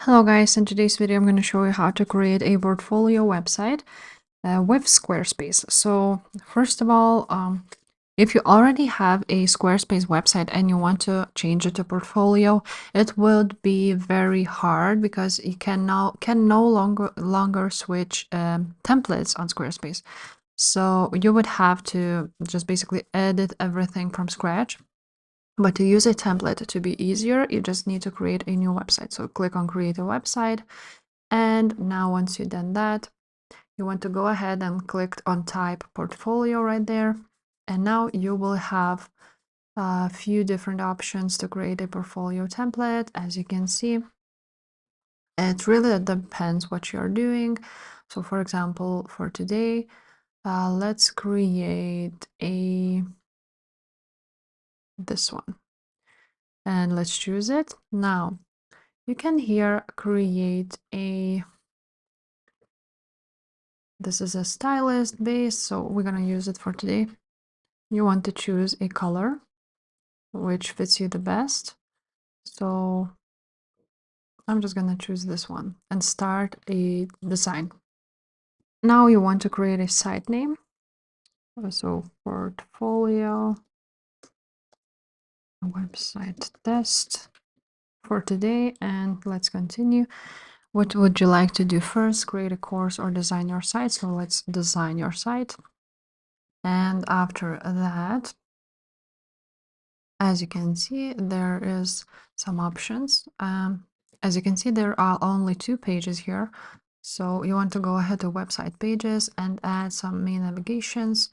Hello guys, in today's video I'm going to show you how to create a portfolio website with Squarespace. So first of all, if you already have a Squarespace website and you want to change it to portfolio, it would be very hard because you can no longer switch templates on Squarespace. So you would have to just basically edit everything from scratch. But to use a template to be easier, you just need to create a new website. So click on create a website. And now once you've done that, you want to go ahead and click on type portfolio right there. And now you will have a few different options to create a portfolio template. As you can see, it really depends what you're doing. So for example, for today, let's create this one. And let's choose it. Now, you can here create this is a stylist base, so we're gonna use it for today. You want to choose a color which fits you the best. So I'm just gonna choose this one and start a design. Now you want to create a site name. So portfolio website test for today, and let's continue. What would you like to do first? Create a course or design your site? So let's design your site. And after that, as you can see, there is some options. As you can see, there are only 2 pages here. So you want to go ahead to website pages and add some main navigations,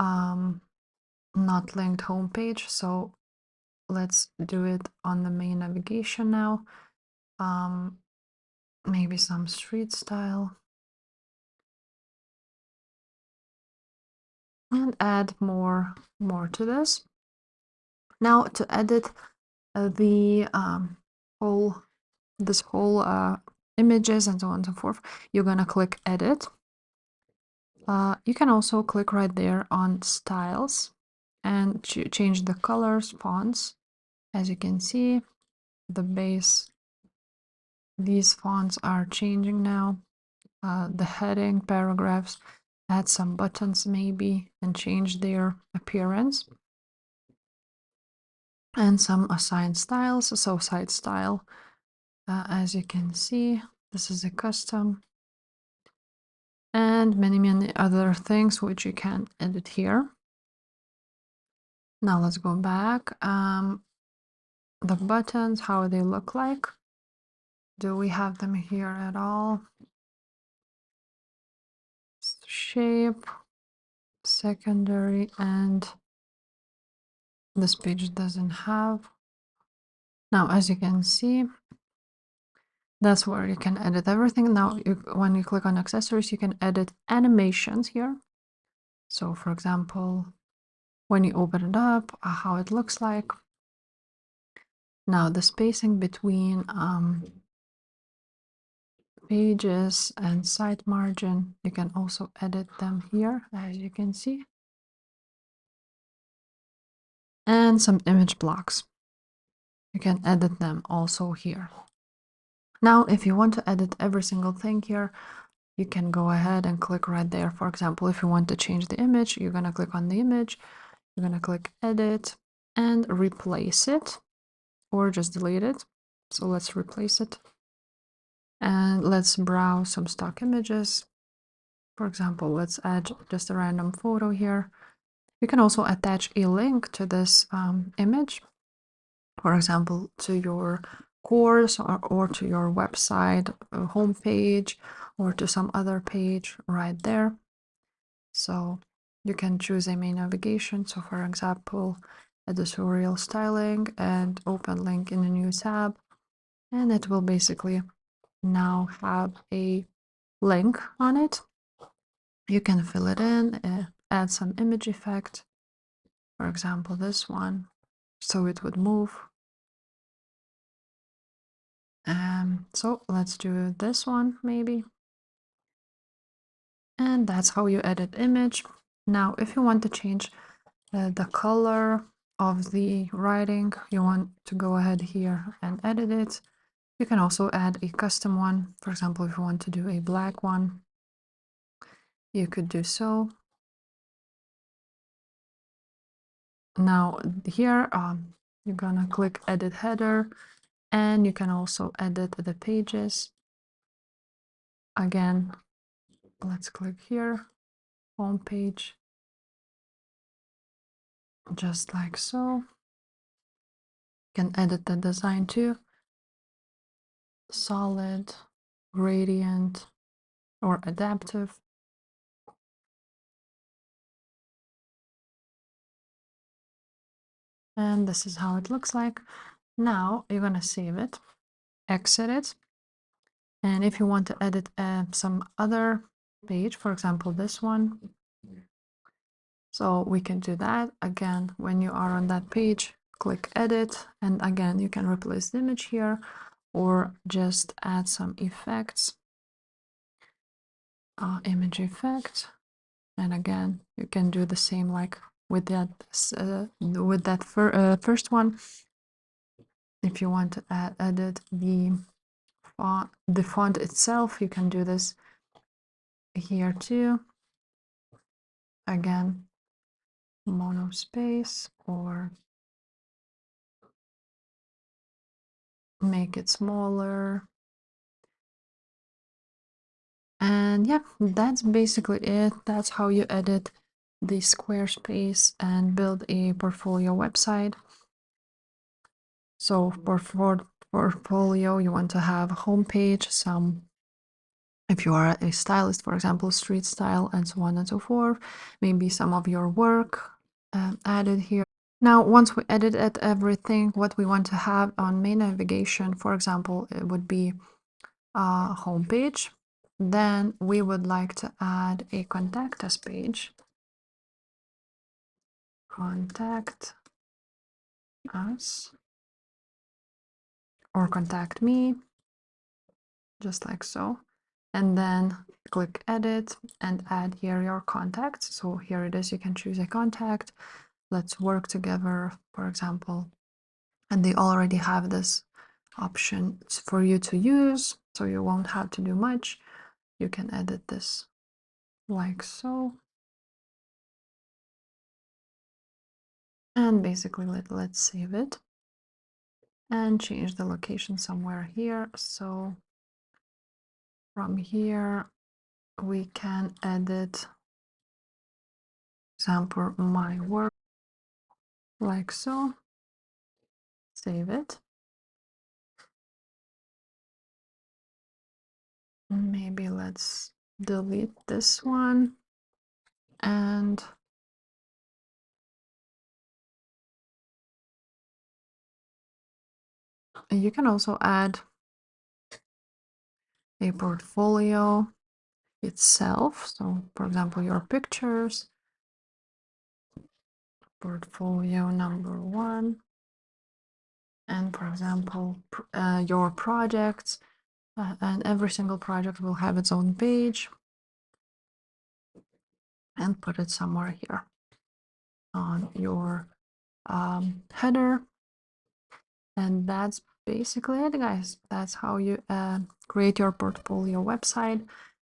not linked homepage. So let's do it on the main navigation now. Maybe some street style. And add more to this. Now to edit the whole images and so on and so forth, you're gonna click edit. You can also click right there on styles and change the colors, fonts. As you can see, the base, these fonts are changing now. The heading, paragraphs, add some buttons maybe and change their appearance. And some assigned styles, so site style. As you can see, this is a custom. And many other things which you can edit here. Now let's go back. The buttons, how they look like. Do we have them here at all? Shape, secondary, and this page doesn't have. Now, as you can see, that's where you can edit everything. Now, when you click on accessories, you can edit animations here. So, for example, when you open it up, how it looks like. Now, the spacing between pages and site margin, you can also edit them here, as you can see. And some image blocks. You can edit them also here. Now, if you want to edit every single thing here, you can go ahead and click right there. For example, if you want to change the image, you're going to click on the image, you're going to click edit and replace it, or just delete it. So let's replace it. And let's browse some stock images. For example, let's add just a random photo here. You can also attach a link to this image, for example, to your course or to your website homepage or to some other page right there. So you can choose a main navigation. So for example, editorial styling and open link in a new tab. And it will basically now have a link on it. You can fill it in, add some image effect. For example, this one, so it would move. So let's do this one maybe. And that's how you edit image. Now, if you want to change the color of the writing, you want to go ahead here and edit it. You can also add a custom one. For example, if you want to do a black one, you could do so. Now here, you're gonna click edit header, and you can also edit the pages. Again, let's click here, home page, just like so. You can edit the design too. Solid, gradient, or adaptive. And this is how it looks like. Now you're gonna save it, exit it. And if you want to edit some other page, for example, this one, so we can do that. Again, when you are on that page, click edit, and again, you can replace the image here or just add some effects, image effect. And again, you can do the same like with that first one. If you want to edit the font itself, you can do this here too. Again, monospace, or make it smaller. And yeah, that's basically it. That's how you edit the Squarespace and build a portfolio website. So for portfolio, you want to have a homepage, some, if you are a stylist, for example, street style, and so on and so forth, maybe some of your work added here. Now, once we edited everything, what we want to have on main navigation, for example, it would be a homepage. Then we would like to add a contact us page. Contact us, or contact me, just like so. And then click edit and add here your contacts. So here it is, you can choose a contact. Let's work together, for example. And they already have this option for you to use, so you won't have to do much. You can edit this like so. And basically let's save it and change the location somewhere here. So from here we can edit, example, my work, like so. Save it. Maybe let's delete this one, and you can also add a portfolio itself. So for example, your pictures, portfolio number 1, and for example, your projects, and every single project will have its own page, and put it somewhere here on your header. And that's basically it, guys. That's how you create your portfolio website.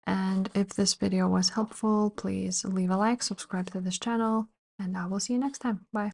And if this video was helpful, please leave a like, subscribe to this channel, and I will see you next time. Bye.